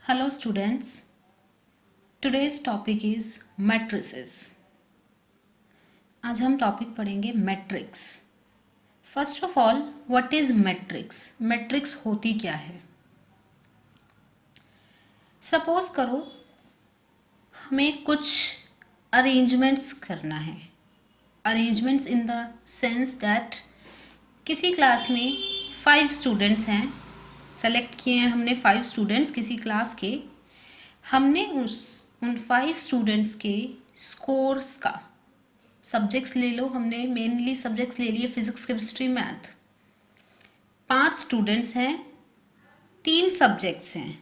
Hello students, today's topic is matrices. आज हम topic पढ़ेंगे matrix. First of all, what is matrix? Matrix होती क्या है? सपोज करो हमें कुछ अरेंजमेंट्स करना है. Arrangements in the sense that किसी क्लास में 5 स्टूडेंट्स हैं, सेलेक्ट किए हैं हमने 5 स्टूडेंट्स किसी क्लास के. हमने उन 5 स्टूडेंट्स के स्कोर्स का, सब्जेक्ट्स ले लो, हमने मेनली सब्जेक्ट्स ले लिए फिजिक्स, केमिस्ट्री, मैथ. 5 स्टूडेंट्स हैं, 3 सब्जेक्ट्स हैं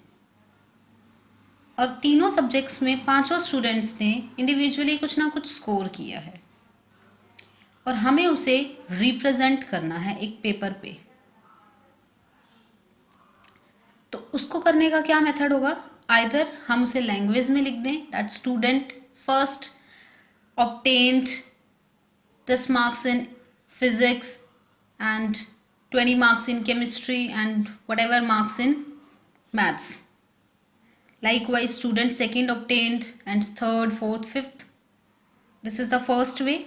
और तीनों सब्जेक्ट्स में पांचों स्टूडेंट्स ने इंडिविजुअली कुछ ना कुछ स्कोर किया है और हमें उसे रिप्रेजेंट करना है एक पेपर पे. तो उसको करने का क्या मेथड होगा? आइदर हम उसे लैंग्वेज में लिख दें, that student first obtained this marks in physics and 20 marks in chemistry and whatever marks in maths. Likewise, student second obtained and third, fourth, fifth. This is the first way.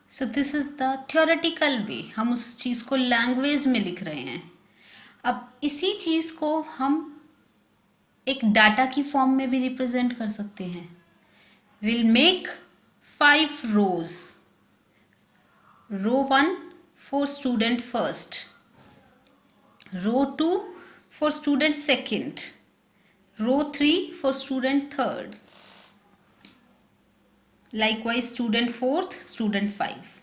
So this is the theoretical way. हम उस चीज़ को language में लिख रहे हैं. अब इसी चीज़ को हम एक डाटा की फॉर्म में भी रिप्रेजेंट कर सकते हैं. We'll make 5 rows. Row 1 for student first, row 2 for student second, row 3 for student third, likewise student fourth, student 5,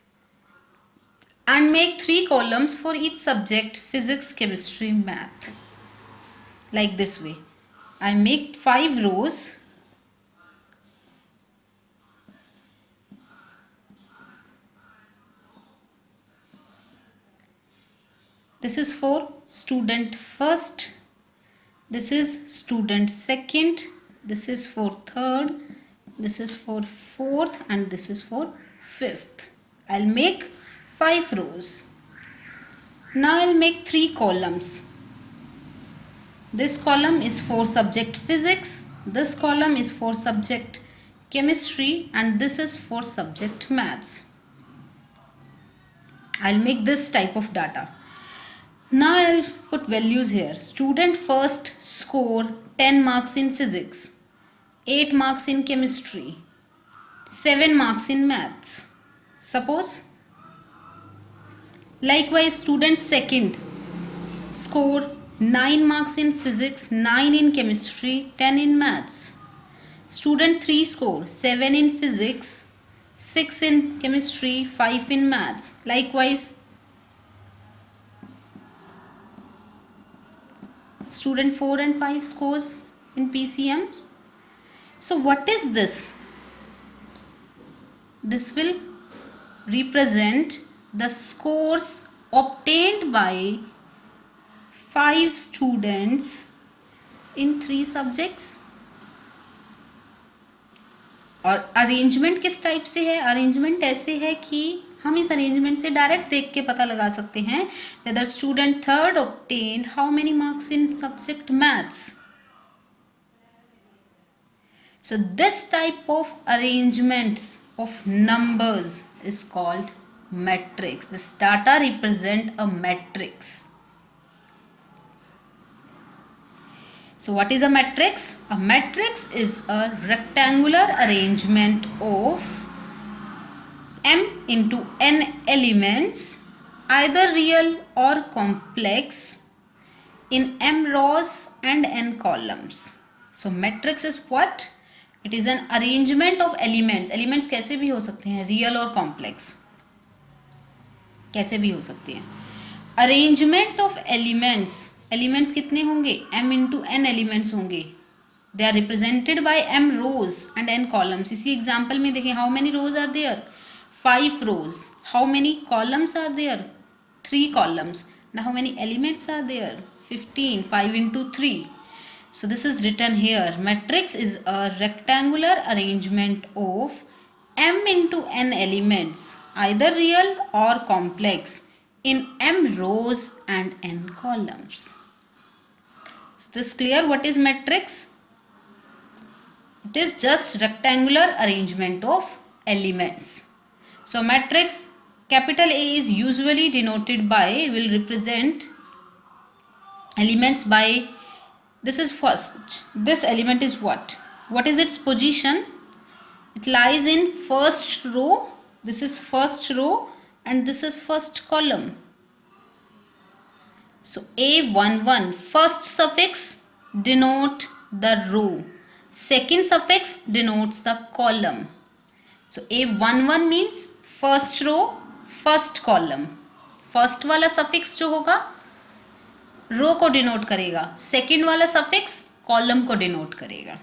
and make 3 columns for each subject: physics, chemistry, math. Like this way I make 5 rows. This is for student first, this is student second, this is for third, this is for fourth, and this is for fifth. I'll make 5 rows. Now I'll make 3 columns. This column is for subject physics, this column is for subject chemistry, and this is for subject maths. I'll make this type of data. Now I'll put values here. Student first score 10 marks in physics, 8 marks in chemistry, 7 marks in maths. Suppose. Likewise, student second score 9 marks in physics, 9 in chemistry, 10 in maths. Student 3 score 7 in physics, 6 in chemistry, 5 in maths. Likewise, student 4 and 5 scores in PCM. So what is this? This will represent the scores obtained by 5 students in 3 subjects. और arrangement किस type से है? Arrangement ऐसे है कि हम इस arrangement से डायरेक्ट देख के पता लगा सकते हैं whether student third obtained how many marks in subject maths. So this type of arrangements of numbers is called matrix. This data represent a matrix. So what is a matrix? A matrix is a rectangular arrangement of m into n elements, either real or complex, in m rows and n columns. So matrix is what? It is an arrangement of elements. Elements कैसे भी हो सकते हैं, real और complex, कैसे भी हो सकते हैं. Arrangement of elements. Elements कितने होंगे? m into n elements होंगे. They are represented by m rows and n columns. इसी एग्जाम्पल में देखें, how many rows are there? 5 rows. How many columns are there? 3 columns. Now how many elements are there? 15. 5 into 3. So this is written here. Matrix is a rectangular arrangement of m into n elements, either real or complex, in m rows and n columns. this clear? What is matrix? It is just rectangular arrangement of elements. So matrix capital A is usually denoted by, will represent elements by, this is first, this element is what is its position? It lies in first row, this is first row and this is first column. So A11, first suffix denote the row, second suffix denotes the column. So A11 means first row, first column. First वाला suffix जो होगा रो को denote करेगा, second वाला suffix column को denote करेगा.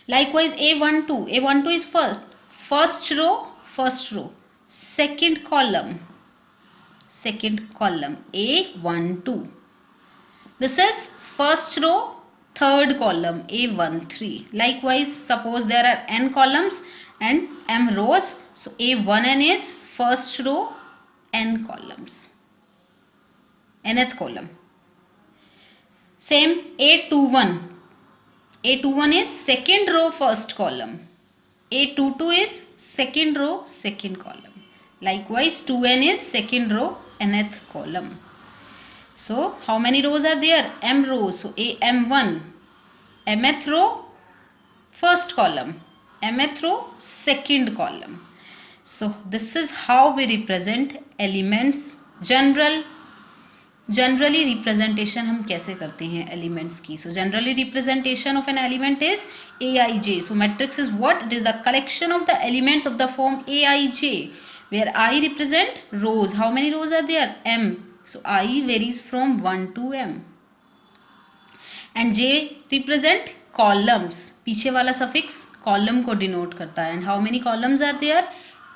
Likewise A12 is first row, second column A12. This is first row, third column A13. Likewise, suppose there are n columns and m rows, so A1n is first row, n columns, nth column. Same A21 is second row, first column. A22 is second row, second column. Likewise 2n is second row, nth column. So how many rows are there? M rows. So AM1, mth row, first column, mth row, second column. So this is how we represent elements. Generally representation हम कैसे करते हैं elements की? So generally representation of an element is Aij. So matrix is what? It is the collection of the elements of the form Aij, where I represent rows. How many rows are there? M. So I varies from 1 to m. And J represent columns. पीछे वाला suffix column को denote करता है. And how many columns are there?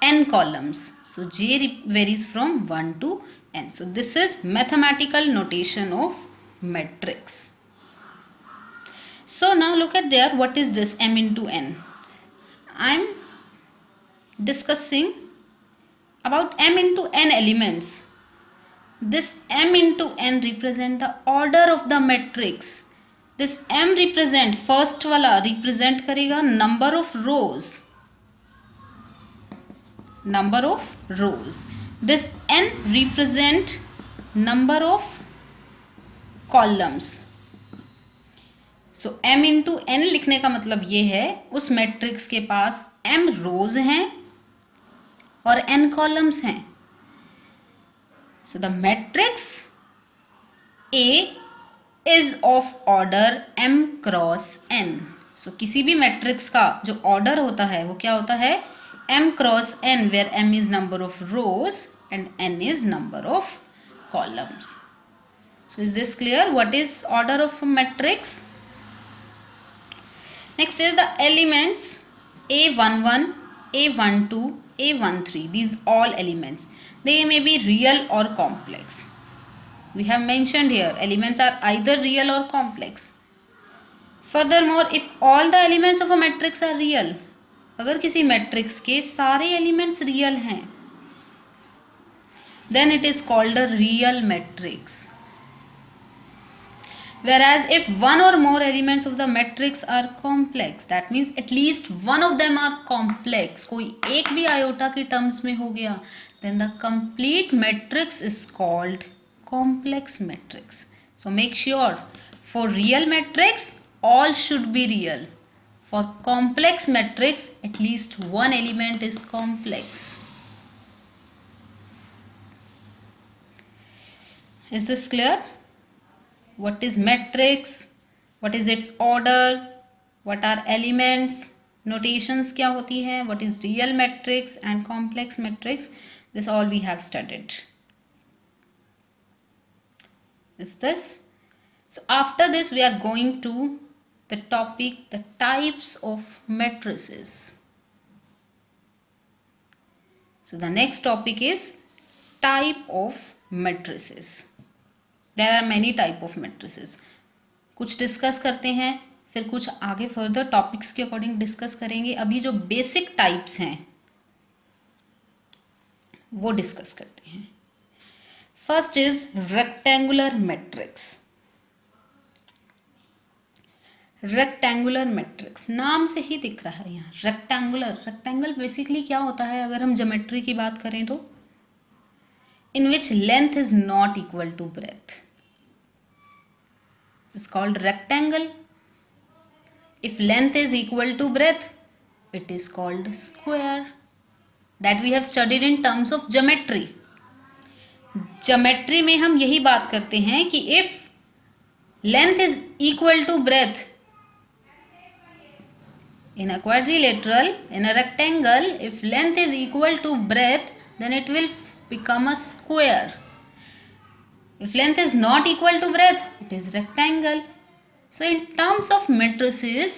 N columns. So J varies from 1 to n. So this is mathematical notation of matrix. So now look at there, what is this m into n? I am discussing about m into n elements. This m into n represent the order of the matrix. This m represent, first वाला represent करेगा number of rows. This n represent number of columns. So m into n लिखने का मतलब ये है उस matrix के पास m rows हैं और n columns हैं. So the matrix A is of order m cross n. So किसी भी मैट्रिक्स का जो ऑर्डर होता है वो क्या होता है? m cross n, where m is number of rows and n is number of columns. So is this clear? What is order of a matrix? Next is the elements A11, A12, A13. These all elements. They may be real or complex. We have mentioned here elements are either real or complex. Furthermore, if all the elements of a matrix are real, अगर किसी matrix के सारे elements real हैं, then it is called a real matrix. Whereas if one or more elements of the matrix are complex, that means at least one of them are complex, कोई एक भी iota के terms में हो गया, then the complete matrix is called complex matrix. So make sure for real matrix all should be real. For complex matrix at least one element is complex. Is this clear? What is matrix? What is its order? What are elements? Notations क्या होती हैं? What is real matrix and complex matrix? This all we have studied. Is this? So after this we are going to the topic, the types of matrices. So the next topic is type of matrices. There are many type of matrices. कुछ discuss करते हैं, फिर कुछ आगे further topics के according discuss करेंगे. अभी जो बेसिक टाइप्स हैं वो डिस्कस करते हैं. First is rectangular matrix. Rectangular matrix, नाम से ही दिख रहा है यहाँ रेक्टेंगुलर। रेक्टेंगल बेसिकली क्या होता है अगर हम ज्योमेट्री की बात करें तो, in which length is not equal to breadth is called rectangle. If length is equal to breadth, it is called square. That we have studied in terms of geometry. Geometry में हम यही बात करते हैं कि if length is equal to breadth in a quadrilateral, in a rectangle, if length is equal to breadth, then it will become a square. If length is not equal to breadth, it is rectangle. So in terms of matrices,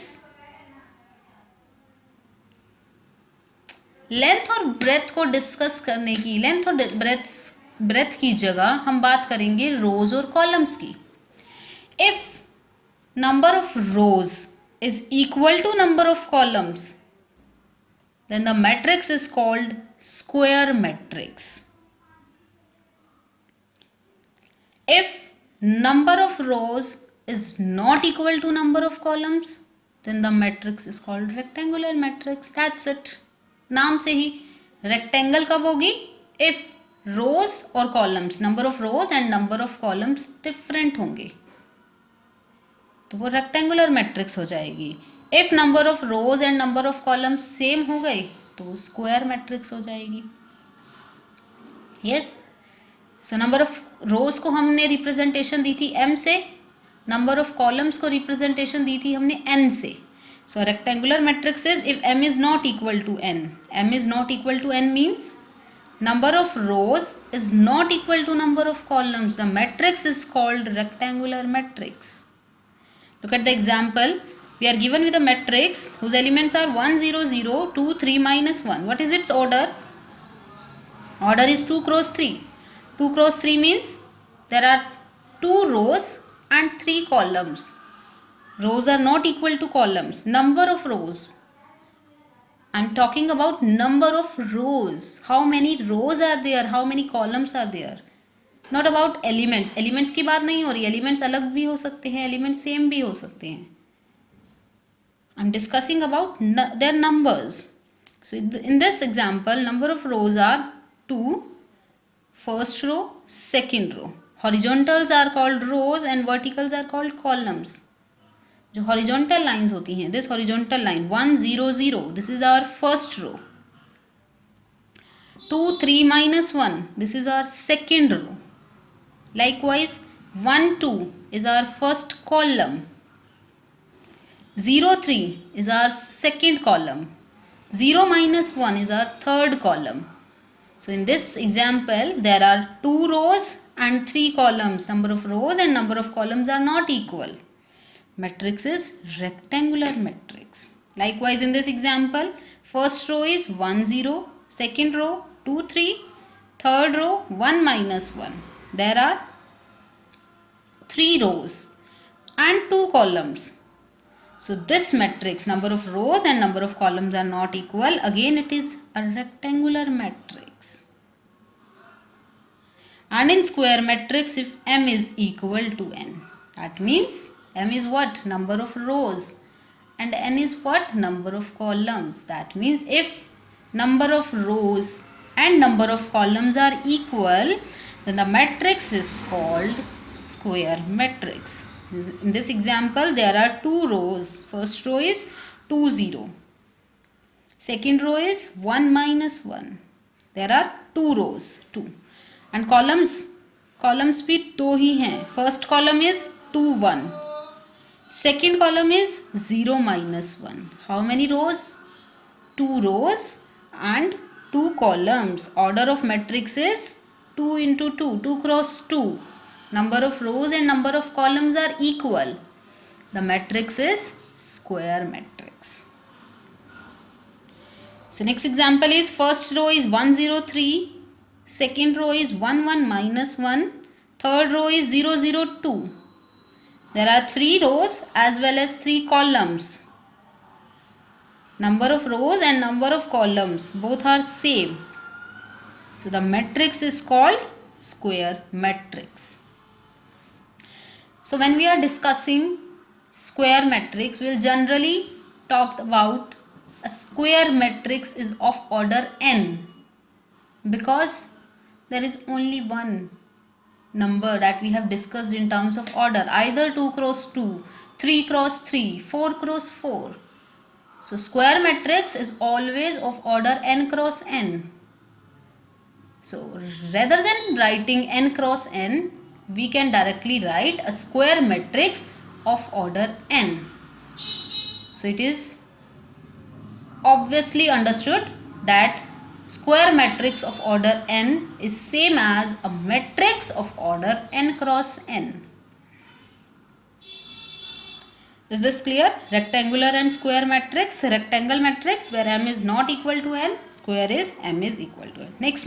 length और breath को discuss करने की, length और breath की जगह हम बात करेंगे रोज और कॉलम्स की. If number of rows is equal to number of columns, then the matrix is called square matrix. If number of rows is not equal to number of columns, then the matrix is called rectangular matrix. That's it. नाम से ही rectangle कब होगी? If rows और columns, number of rows and number of columns different होंगे तो वो rectangular matrix हो जाएगी. If number of rows and number of columns same हो गए तो वो square matrix हो जाएगी. Yes. So number of rows को हमने रिप्रेजेंटेशन दी थी m से, नंबर ऑफ कॉलम्स को रिप्रेजेंटेशन दी थी हमने n से. So rectangular matrix is if m is not equal to n, m is not equal to n means number of rows is not equal to number of columns. The matrix is called rectangular matrix. Look at the example. We are given with a matrix whose elements are 1 0 0 2 3 minus 1. What is its order? Order is 2 cross 3. 2 cross 3 means there are 2 rows and 3 columns. Rows are not equal to columns. Number of rows. I am talking about number of rows. How many rows are there? How many columns are there? Not about elements. Elements की बात नहीं हो रही. Elements अलग भी हो सकते हैं. Elements same भी हो सकते हैं. I am discussing about their numbers. So in this example, number of rows are 2. First row, second row. Horizontals are called rows and verticals are called columns. जो horizontal lines होती हैं, this horizontal line 1 0 0, this is our first row. 2 3 minus 1, this is our second row. Likewise 1 2 is our first column. 0 3 is our second column. 0 minus 1 is our third column. So in this example, there are 2 rows and 3 columns. Number of rows and number of columns are not equal. Matrix is rectangular matrix. Likewise, in this example, first row is 1 0, second row 2 3, third row 1 minus 1. There are 3 rows and 2 columns. So this matrix, number of rows and number of columns are not equal. Again, it is a rectangular matrix. And in square matrix, if m is equal to n, that means m is what? Number of rows. And n is what? Number of columns. That means if number of rows and number of columns are equal, then the matrix is called square matrix. In this example, there are 2 rows. First row is 2 0. Second row is 1 minus 1. There are 2 rows, 2. And columns भी 2 ही हैं. First column is 2 1. Second column is 0 minus 1. How many rows? 2 rows and 2 columns. Order of matrix is 2 into 2. 2 cross 2. Number of rows and number of columns are equal. The matrix is square matrix. So next example is first row is 1 0 3, second row is 1 1 minus 1, third row is 0 0 2. There are 3 rows as well as 3 columns. Number of rows and number of columns both are same. So the matrix is called square matrix. So when we are discussing square matrix, we'll generally talked about a square matrix is of order n, because there is only one number that we have discussed in terms of order, either 2 cross 2, 3 cross 3, 4 cross 4. So square matrix is always of order n cross n. So rather than writing n cross n, we can directly write a square matrix of order n. So it is obviously understood that square matrix of order n is same as a matrix of order n cross n. Is this clear? Rectangular and square matrix. Rectangle matrix where m is not equal to n, square is m is equal to n. Next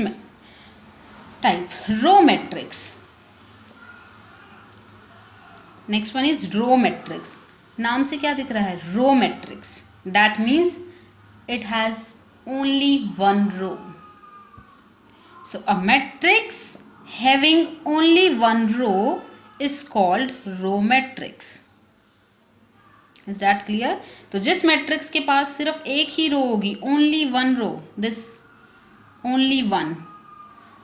type, row matrix. Next one is row matrix. नाम से क्या दिख रहा है? Row matrix. That means it has only one row. So a matrix having only one row is called row matrix. Is that clear? तो जिस matrix के पास सिर्फ एक ही रो होगी, only one row, this only one,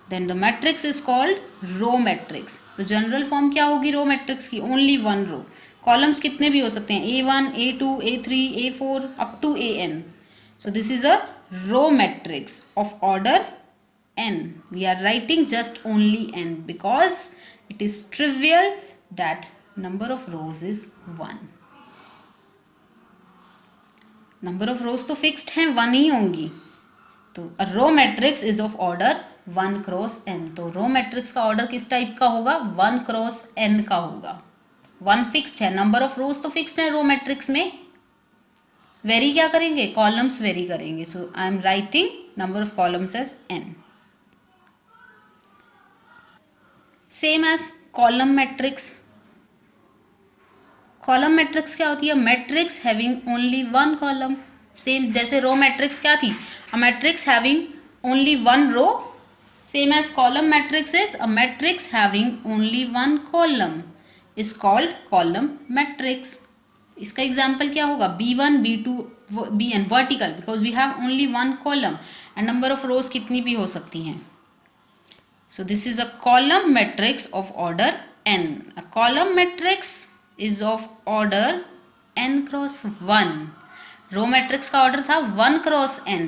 then the matrix is called row matrix. तो general form क्या होगी row matrix की? only one row. कॉलम्स कितने भी हो सकते हैं, A1, A2, A3, A4 up to AN. So this is a row matrix of order n. We are writing just only n because it is trivial that number of rows is 1. Number of rows तो fixed हैं, 1 ही होंगी. तो row matrix is of order 1 cross n. तो row matrix का order किस type का होगा? 1 क्रॉस n का होगा. 1 फिक्स्ड है, नंबर ऑफ रोज तो फिक्स्ड है रो मैट्रिक्स में. वेरी क्या करेंगे? कॉलम्स वेरी करेंगे. So I am writing number of columns as n. Same as column matrix. Column matrix क्या होती है? Matrix having only one column. Same जैसे रो मैट्रिक्स क्या थी? A matrix having only one row. Same as column matrix is a matrix having only one column is called column matrix. इसका example क्या होगा? B1, B2, Bn vertical, because we have only one column and number of rows कितनी भी हो सकती हैं. So this is a column matrix of order n. A column matrix is of order n cross 1. Row matrix का order था 1 cross n.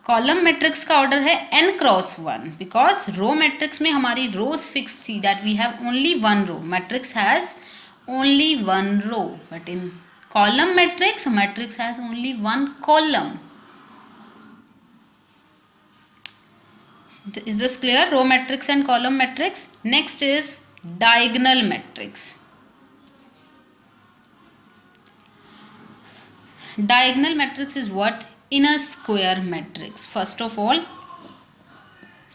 Column matrix का order है n cross 1 because row matrix में हमारी रोज फिक्स थी, that we have only one row. Matrix has only one row, but in column matrix matrix has only one column. Is this clear? Row matrix and column matrix. Next is diagonal matrix. Diagonal matrix is what? In a square matrix. First of all,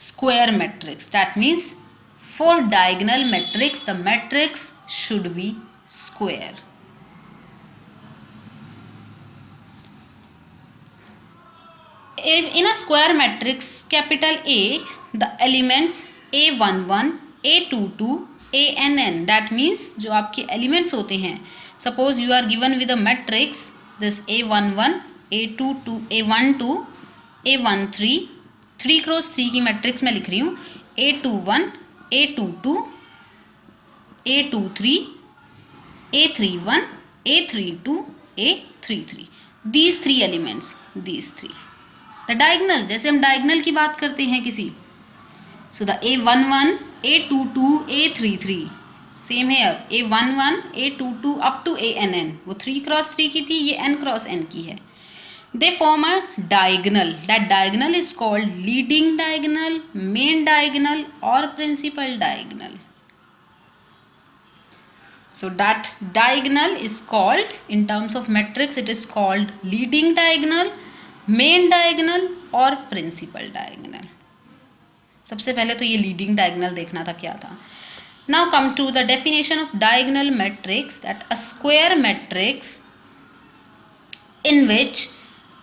square matrix. That means for diagonal matrix, the matrix should be square. If in a square matrix capital A, the elements A11, A22, ANN, that means जो आपके elements होते हैं, suppose you are given with a matrix this A11, A22, A12, A13, 3 cross 3 की matrix मैं लिख रही हूँ, A21, A22, A23, A31, A32, A33. These 3 elements, these 3. The diagonal, जैसे हम diagonal की बात करते हैं किसी, so the A11, A22, A33, same है. A11, A22 up to ANN, वो 3 क्रॉस 3 की थी, ये n क्रॉस n की है. They form a diagonal. That diagonal is called leading diagonal, main diagonal or principal diagonal. So that diagonal is called, in terms of matrix, it is called leading diagonal, main diagonal और principal diagonal. सबसे पहले तो ये leading diagonal देखना था क्या था. Now come to the definition of diagonal matrix, that a square matrix in which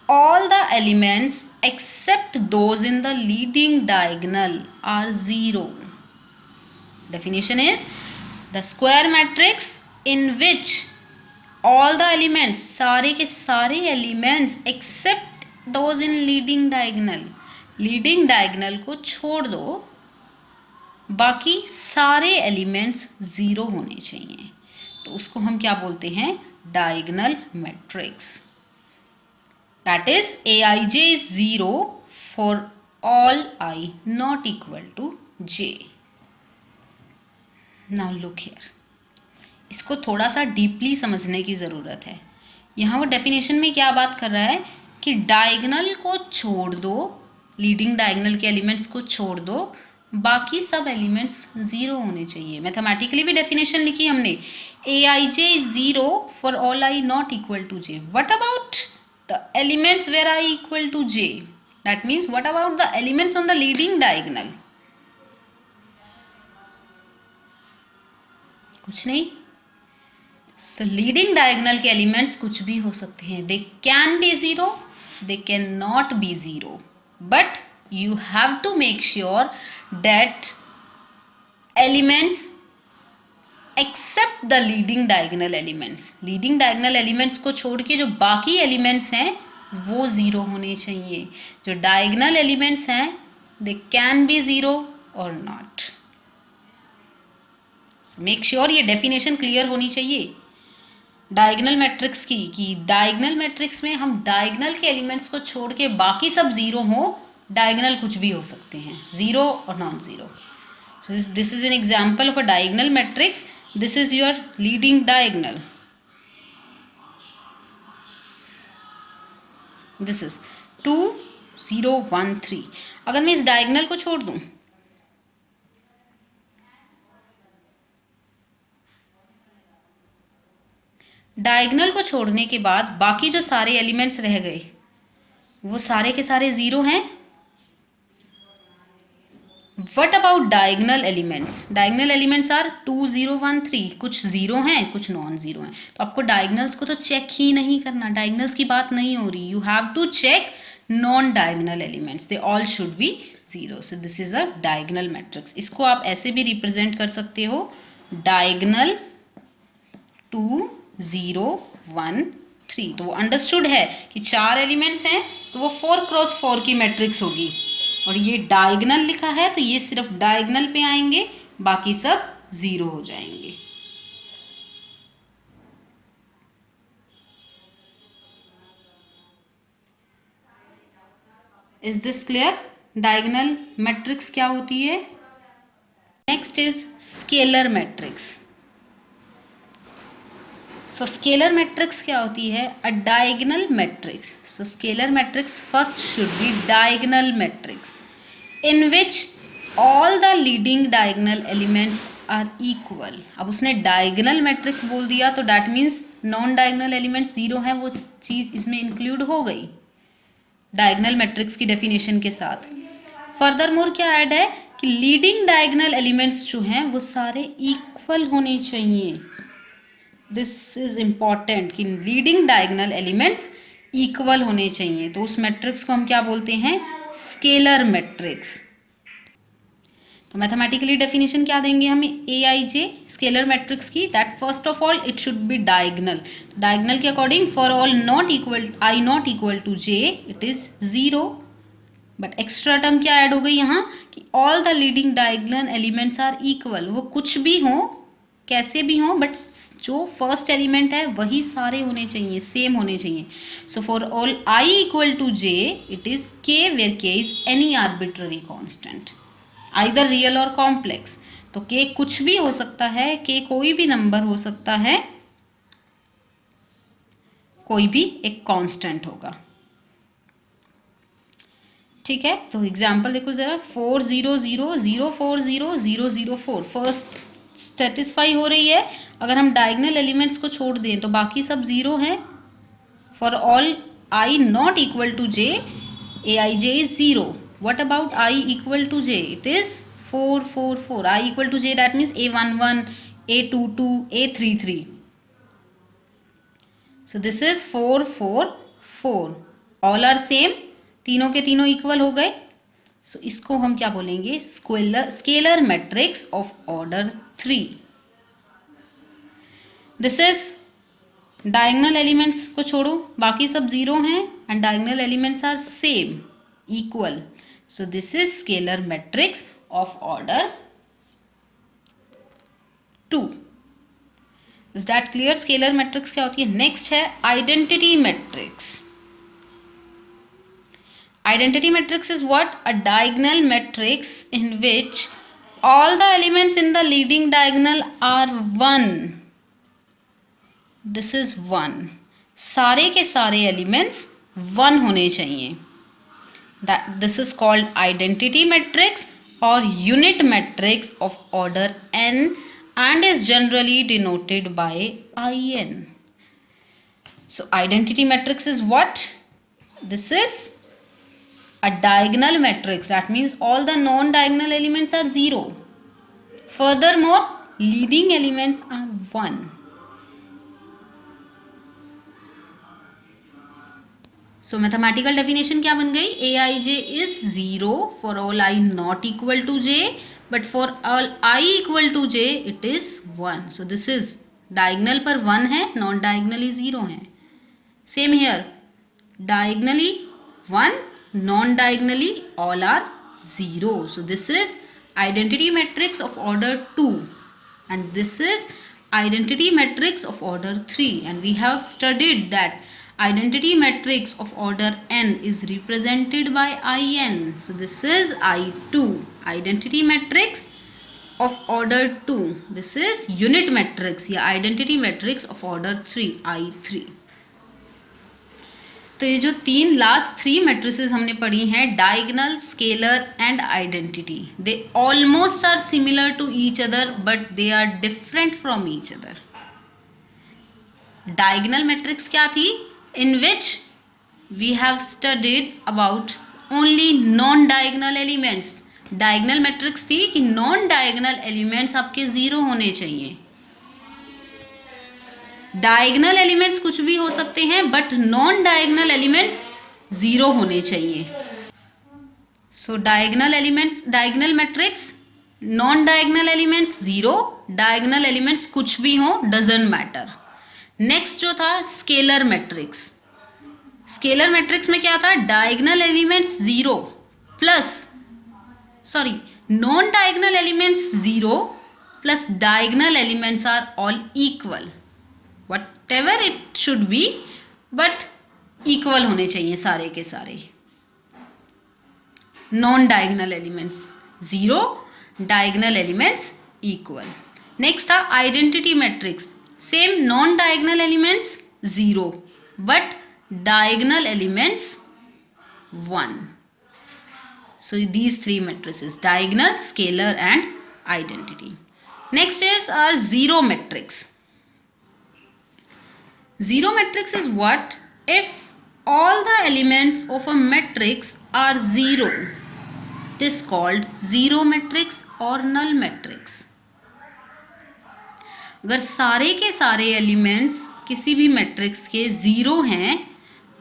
all the elements except those in the leading diagonal are 0. Definition is, the square matrix in which all the elements, सारे के सारे elements except those in leading diagonal, leading diagonal को छोड़ दो, बाकी सारे elements zero होने चाहिए, तो उसको हम क्या बोलते हैं, diagonal matrix. That is Aij is 0 for all I not equal to j. Now look here, इसको थोड़ा सा डीपली समझने की ज़रूरत है। यहाँ वो डेफिनेशन में क्या बात कर रहा है कि डायगनल को छोड़ दो, लीडिंग डायगनल के एलिमेंट्स को छोड़ दो, बाकी सब एलिमेंट्स ज़ीरो होने चाहिए। मैथमेटिकली भी डेफिनेशन लिखी हमने, Aij is 0 for all I not equal to j. What about the elements where I equal to j? That means what about the elements on the leading diagonal? कुछ नहीं। So leading diagonal के elements कुछ भी हो सकते हैं, they can be zero, they cannot be zero, but you have to make sure that elements except the leading diagonal elements, leading diagonal elements को छोड़ के जो बाकी एलिमेंट्स हैं वो ज़ीरो होने चाहिए। जो डायगनल एलिमेंट्स हैं they can be zero or not. So make sure ये डेफिनेशन क्लियर होनी चाहिए डायगनल मैट्रिक्स की, कि डायगनल मैट्रिक्स में हम डायगनल के एलिमेंट्स को छोड़ के बाकी सब ज़ीरो हो, डायगनल कुछ भी हो सकते हैं, ज़ीरो और non zero. So this is an example of a diagonal matrix. This is your leading diagonal. This is 2 0 1 3. अगर मैं इस डायगनल को छोड़ दूं, डायगनल को छोड़ने के बाद बाकी जो सारे एलिमेंट्स रह गए वो सारे के सारे ज़ीरो हैं। What about diagonal elements? Diagonal elements are 2 0 1 3. कुछ ज़ीरो हैं, कुछ नॉन ज़ीरो हैं, तो आपको डायगनल्स को तो चेक ही नहीं करना, डायगनल्स की बात नहीं हो रही। You have to check non diagonal elements, they all should be zero. So this is a diagonal matrix. इसको आप ऐसे भी रिप्रेजेंट कर सकते हो, डायगनल 2 0 1 3। तो वो अंडरस्टूड है कि चार एलिमेंट्स हैं तो वो 4 क्रॉस 4 की मैट्रिक्स होगी, और ये डायगनल लिखा है तो ये सिर्फ डायगनल पे आएंगे, बाकी सब ज़ीरो हो जाएंगे। Is this clear? Diagonal matrix क्या होती है? Next is scalar matrix. So scalar matrix क्या होती है? A diagonal matrix. So scalar matrix first should be diagonal matrix in which all the leading diagonal elements are equal. अब उसने diagonal matrix बोल दिया तो that means non diagonal elements zero हैं, वो चीज़ इसमें इंक्लूड हो गई डायगनल मैट्रिक्स की डेफिनेशन के साथ। फर्दर मोर क्या ऐड है कि लीडिंग डायगनल एलिमेंट्स जो हैं वो सारे इक्वल होने चाहिए। दिस इज इम्पॉर्टेंट कि लीडिंग डायगनल एलिमेंट्स इक्वल होने चाहिए, तो उस मैट्रिक्स को हम क्या बोलते हैं? Scalar matrix. तो मैथमेटिकली डेफिनेशन क्या देंगे हम Aij स्केलर मैट्रिक्स की? That first of all it should be diagonal. Diagonal के according for all not equal I not equal to j it is zero, but extra term क्या add हो गई यहाँ कि all the leading diagonal elements are equal. वो कुछ भी हों, कैसे भी हों, बट जो फर्स्ट एलिमेंट है वही सारे होने चाहिए, सेम होने चाहिए। So for all I equal to j it is k where k is any arbitrary constant, either real or complex. तो k कुछ भी हो सकता है, k कोई भी नंबर हो सकता है, कोई भी एक कांस्टेंट होगा। ठीक है, तो एग्जांपल देखो जरा, 4 0 0 0 4 0 0 0 4 फर्स्ट सेटिस्फाई हो रही है। अगर हम डायगनल एलिमेंट्स को छोड़ दें तो बाकी सब ज़ीरो हैं। For all I not equal to j Aij is zero. What about I equal to j? It is 4 4 4। I equal to j that means A11 A22 A33। So this is 4 4 4, all are same, तीनों के तीनों equal हो गए। सो इसको हम क्या बोलेंगे? Scalar matrix of order 3। This is diagonal elements को छोड़ो, बाकी सब जीरो हैं and diagonal elements are same equal. So this is scalar matrix of order 2. Is that clear? Scalar matrix क्या होती है? नेक्स्ट है identity matrix. Identity matrix is what? A diagonal matrix in which all the elements in the leading diagonal are 1. This is 1. सारे के सारे elements 1 होने चाहिए. This is called identity matrix or unit matrix of order n and is generally denoted by IN. So identity matrix is what? This is a diagonal matrix. That means all the non-diagonal elements are 0. Furthermore, leading elements are 1. So mathematical definition क्या बन गई? Aij is 0 for all I not equal to j, but for all I equal to j it is 1. So this is diagonal पर 1 है, non-diagonally 0 है. Same here, diagonally 1, non-diagonally all are 0. So this is identity matrix of order 2 and this is identity matrix of order 3, and we have studied that identity matrix of order n is represented by In. So this is I2, identity matrix of order 2. This is unit matrix या identity matrix of order 3, I3. तो ये जो last 3 matrices हमने पढ़ी हैं, diagonal, scalar and identity, they almost are similar to each other but they are different from each other. Diagonal matrix क्या थी? In which we have studied about only non diagonal elements. Diagonal matrix थी कि non diagonal elements आपके 0 होने चाहिए. Diagonal elements कुछ भी हो सकते हैं बट नॉन डायगनल एलिमेंट्स 0 होने चाहिए. So diagonal elements, diagonal matrix, non diagonal elements 0, diagonal elements कुछ भी हो, डजंट मैटर. नेक्स्ट जो था स्केलर मैट्रिक्स. स्केलर मैट्रिक्स में क्या था? Diagonal elements 0 plus non diagonal elements 0 plus diagonal elements are all equal. Whatever it should be, but equal होने चाहिए सारे के सारे. Non diagonal elements 0, diagonal elements equal. Next था identity matrix. Same, non diagonal elements 0 but diagonal elements 1. So these 3 matrices, diagonal, scalar and identity. Next is our zero matrix. Zero matrix is what? If all the elements of a matrix are 0, it is called zero matrix or null matrix. अगर सारे के सारे elements किसी भी matrix के 0 हैं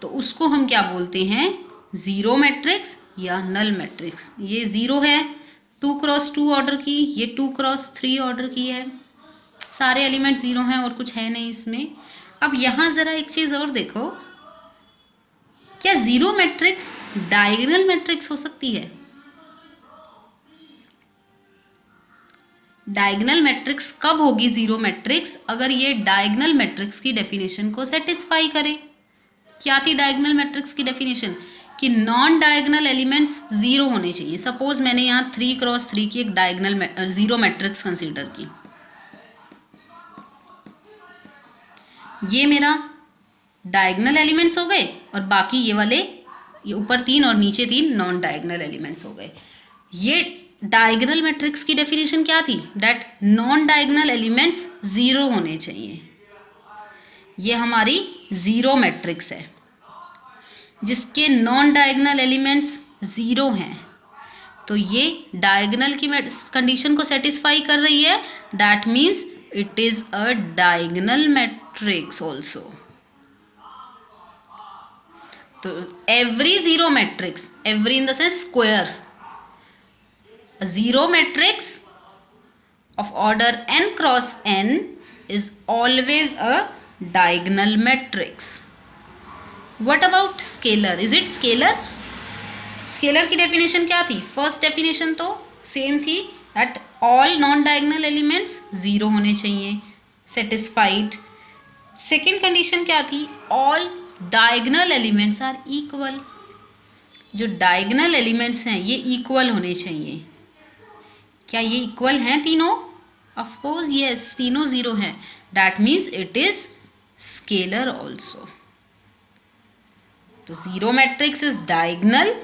तो उसको हम क्या बोलते हैं? ज़ीरो मैट्रिक्स या नल मैट्रिक्स. ये 0 है, 2x2 ऑर्डर की, ये 2x3 ऑर्डर की है. सारे एलिमेंट 0 हैं और कुछ है नहीं इसमें. अब यहाँ ज़रा एक चीज़ और देखो, क्या ज़ीरो मैट्रिक्स डायगोनल मैट्रिक्स हो सकती है? डायगोनल मैट्रिक्स कब होगी ज़ीरो मैट्रिक्स? अगर ये डायगोनल मैट्रिक्स की डेफिनेशन को सेटिस्फाई करे. क्या थी डायगोनल मैट्रिक्स की डेफिनेशन? कि नॉन डायगोनल एलिमेंट्स 0 होने चाहिए. सपोज मैंने यहाँ 3x3 की एक डायगोनल ज़ीरो मैट्रिक्स कंसीडर की. ये मेरा डायगोनल एलिमेंट्स हो गए और बाकी ये वाले, ये ऊपर 3 और नीचे 3 नॉन डायगोनल एलिमेंट्स हो गए. ये डायगोनल मैट्रिक्स की डेफिनेशन क्या थी? दैट नॉन डायगोनल एलिमेंट्स 0 होने चाहिए. ये हमारी ज़ीरो मैट्रिक्स है जिसके नॉन डायगोनल एलिमेंट्स 0 हैं. तो ये डायगोनल की कंडीशन को सेटिस्फाई कर रही है. That means it is a diagonal matrix also. So every zero matrix, every in the sense square, a zero matrix of order n cross n is always a diagonal matrix. What about scalar? Is it scalar? Scalar की definition क्या थी? First definition तो same थी, that all non diagonal elements zero होने चाहिए, satisfied. Second condition क्या थी? All diagonal elements are equal. जो डायगोनल एलिमेंट्स हैं ये इक्वल होने चाहिए. क्या ये इक्वल हैं तीनों? ऑफ कोर्स यस, तीनों जीरो हैं. That means it is scalar also. तो zero matrix is diagonal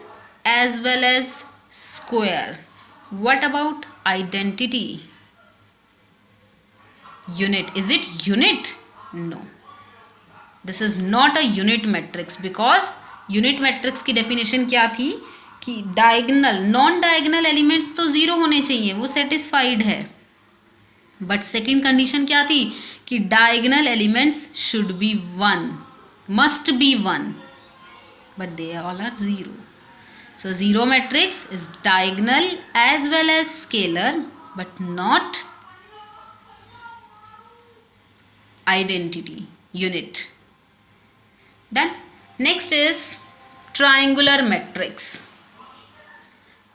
as well as square. What about identity? Unit. Is it unit? No. This is not a unit matrix because unit matrix की definition क्या थी कि diagonal, non-diagonal elements तो zero होने चाहिए, वो satisfied है. But second condition क्या थी कि diagonal elements should be one, must be one, but they all are zero. So zero matrix is diagonal as well as scalar but not identity, unit. Then next is triangular matrix.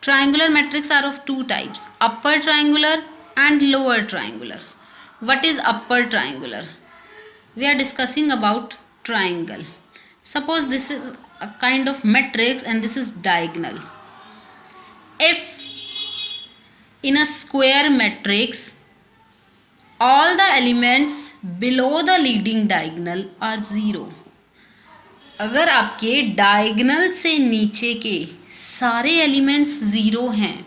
Triangular matrix are of two types, upper triangular and lower triangular. What is upper triangular? We are discussing about triangle. Suppose this is a kind of matrix and this is diagonal. If in a square matrix all the elements below the leading diagonal are zero, अगर आपके diagonal से नीचे के सारे elements zero हैं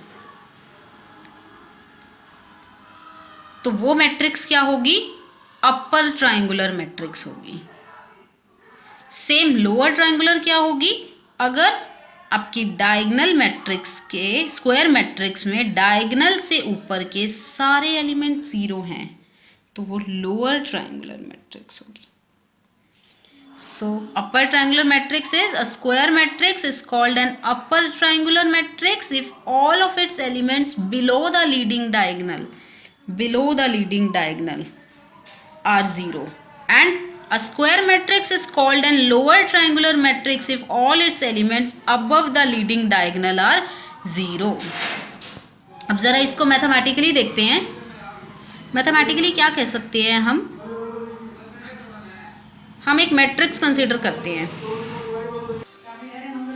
तो वो matrix क्या होगी? अपर ट्रायंगुलर मैट्रिक्स होगी. सेम लोअर ट्रायंगुलर क्या होगी? अगर आपकी डायगोनल मैट्रिक्स के स्क्वायर मैट्रिक्स में डायगोनल से ऊपर के सारे एलिमेंट जीरो हैं तो वो लोअर ट्रायंगुलर मैट्रिक्स होगी. So upper triangular matrix is a square matrix is called an upper triangular matrix if all of its elements below the leading diagonal are zero. And a square matrix is called an lower triangular matrix if all its elements above the leading diagonal are zero. अब ज़रा इसको mathematically देखते हैं. Mathematically क्या कह सकते हैं हम एक मैट्रिक्स कंसिडर करते हैं.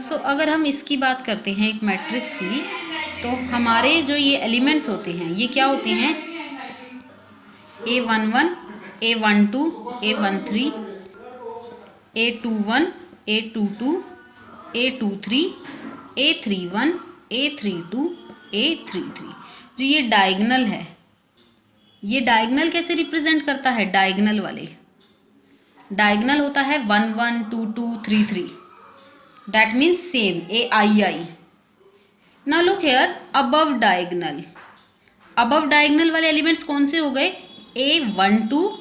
सो अगर हम इसकी बात करते हैं एक मैट्रिक्स की, तो हमारे जो ये एलिमेंट्स होते हैं ये क्या होते हैं? A11, A12, A13, A21, A22, A23, A31, A32, A33. जो ये डायगोनल है, ये डायगोनल कैसे रिप्रेजेंट करता है? डायगोनल वाले डायगोनल होता है 1 1 2 2 3 3. That means same AII. Now look here, above diagonal वाले एलिमेंट्स कौन से हो गए? A12,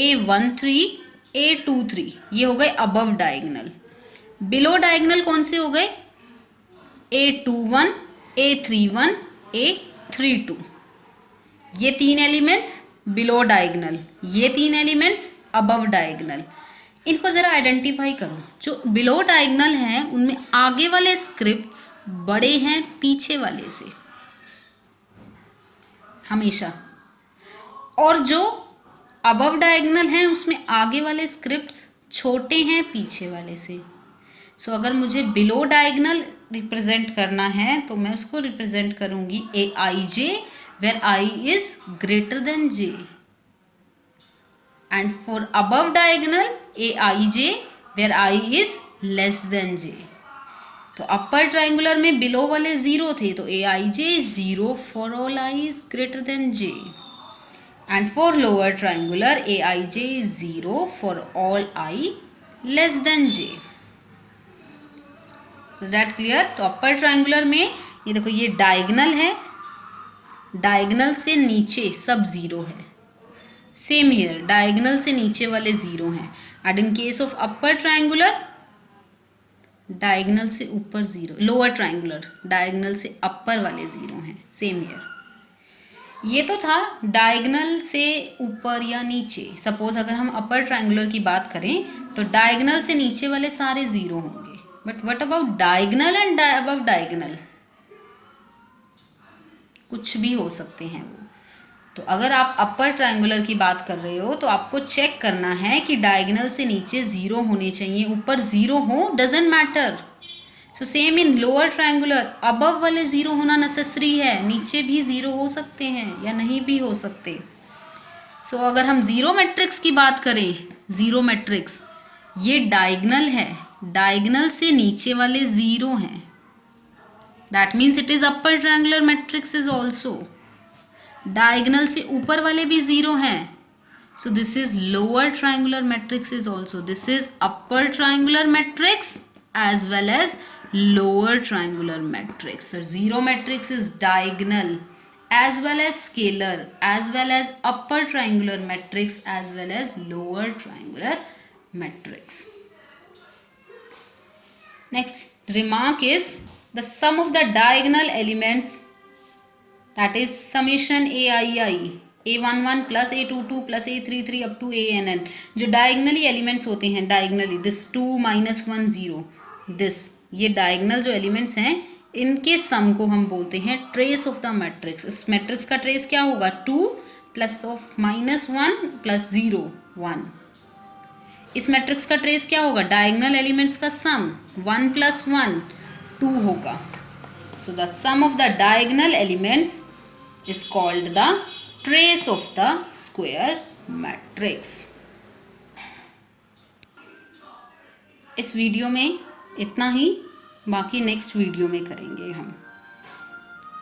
A13, A23, ये हो गए अबव डायगोनल. बिलो डायगोनल कौन से हो गए? A21, A31, A32. ये तीन एलिमेंट्स बिलो डायगोनल, ये तीन एलिमेंट्स अबव डायगोनल. इनको ज़रा आइडेंटिफाई करो. जो बिलो डायगोनल हैं उनमें आगे वाले स्क्रिप्ट्स बड़े हैं पीछे वाले से हमेशा, और जो अबव डायगोनल हैं उसमें आगे वाले स्क्रिप्ट्स छोटे हैं पीछे वाले से. सो अगर मुझे बिलो डायगोनल रिप्रेजेंट करना है तो मैं उसको रिप्रेजेंट करूंगी AIJ where I is greater than J, and for above diagonal AIJ where I is less than J. तो अपर ट्रायंगुलर में बिलो वाले जीरो थे तो AIJ is zero for all I is greater than J. And for lower triangular AIJ is 0 for all I less than J. Is that clear? तो upper triangular में ये देखो ये diagonal है, डायगोनल से नीचे सब जीरो है. सेम हियर, डायगोनल से नीचे वाले जीरो हैं. And in case of upper triangular diagonal से ऊपर जीरो, लोअर ट्रायंगुलर डायगोनल से अपर वाले जीरो हैं. Same here. ये तो था डायगनल से ऊपर या नीचे। सपोज अगर हम अपर ट्रायंगुलर की बात करें तो डायगनल से नीचे वाले सारे जीरो होंगे, but what about diagonal and above diagonal? कुछ भी हो सकते हैं वो। तो अगर आप अपर ट्रायंगुलर की बात कर रहे हो तो आपको चेक करना है कि डायगनल से नीचे जीरो होने चाहिए, ऊपर जीरो हो doesn't matter. So same in lower triangular, above वाले जीरो होना नेसेसरी है, नीचे भी जीरो हो सकते हैं या नहीं भी हो सकते। सो अगर हम जीरो मैट्रिक्स की बात करें, जीरो मैट्रिक्स ये डायगनल है, डायगनल से नीचे वाले जीरो हैं, that means it is upper triangular matrix is also. Diagonal से ऊपर वाले भी जीरो हैं, so this is lower triangular matrix is also, this is upper triangular matrix as well as lower triangular matrix. So zero matrix is diagonal as well as scalar as well as upper triangular matrix as well as lower triangular matrix. Next remark is the sum of the diagonal elements, that is summation aii a11 plus a22 plus a33 up to ann, जो diagonally elements होते हैं, diagonally this 2 minus 1 0 this, ये diagonal जो elements हैं इनके सम को हम बोलते हैं ट्रेस ऑफ द मैट्रिक्स। इस मैट्रिक्स का ट्रेस क्या होगा? 2 प्लस ऑफ -1 प्लस 0 1। इस मैट्रिक्स का ट्रेस क्या होगा? डायगनल एलिमेंट्स का सम 1 प्लस 1 2 होगा। So the sum of the diagonal elements is called the trace of the square matrix. इस वीडियो में इतना ही, बाकी नेक्स्ट वीडियो में करेंगे हम।